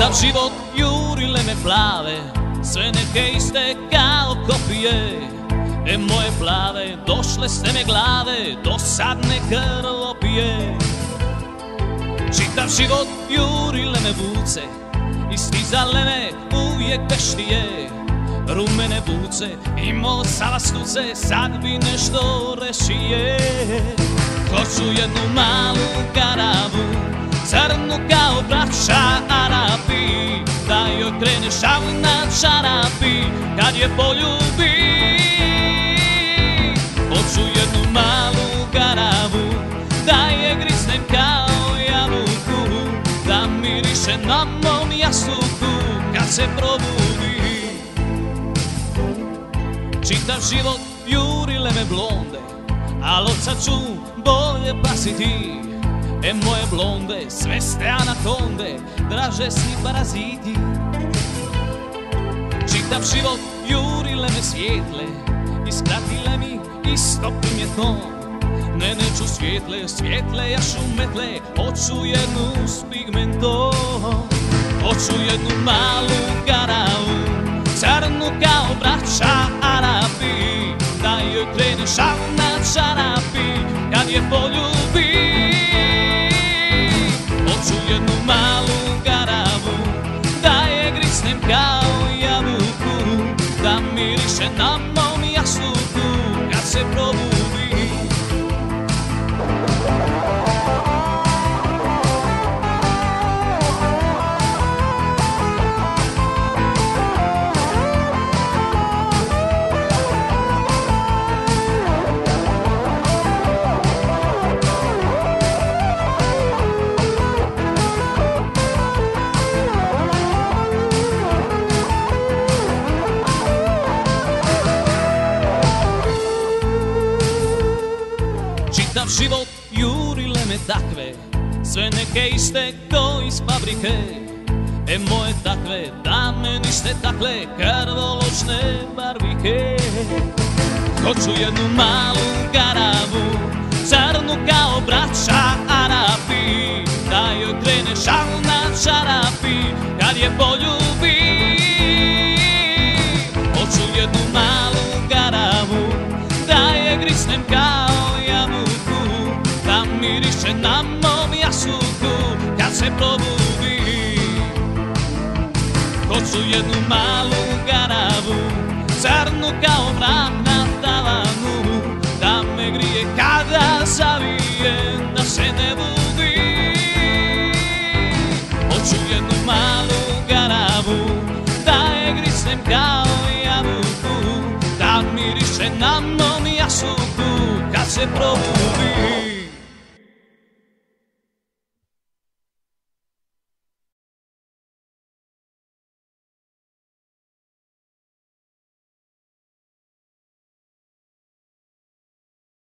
Čitav život jurile me plave, sve neke iste kao kopije. Moje plave, došle ste me glave, dosadne grlo pije. Čitav život jurile me vuce, i stizale me uvijek beštije. Rumene buce, imao sam vas tuce, sad bi nešto rešije. Hoću jednu malu karavu, crnu kao braća Arapi, da joj krene šav na čarapi, kad je poljubi. Hoću jednu malu karavu, da je griznem kao jabuku, da miriše na mom jastuku kad se probudi. Čitav život jurile me blonde, al od sad ću bolje pasiti. Moje blonde, sve ste anakonde, draže svi paraziti. Čitav život jurile me svijetle, iskratile mi isto primjetno. Ne, neću svijetle, svijetle jašu metle, hoću jednu s pigmentom. Hoću jednu malu karavu, crnu kao braća Arapi, da joj krene šav na čarapi, kad je poljubi. Hoću jednu malu karavu, da je griznem kao jabuku, da miriše na mom jastuku kad se probudi. Čitav život jurile me takve, sve neke iste ko iz fabrike. Moje takve, da me niste takle, krvoločne barbike. Hoću jednu malu karavu, crnu kao braća Arapi, da joj krene šal na čarapi, kad je poljubi. Hoću jednu malu karavu, da je griznem kao jabuku, da miriše na mom jastuku kad se probudi. Hoću jednu malu karavu, crnu kao mrak na tavanu, da me grije kada zavije, da se ne budi. Hoću jednu malu karavu, da je griznem kao jabuku, da miriše na mom jastuku kad se probudi.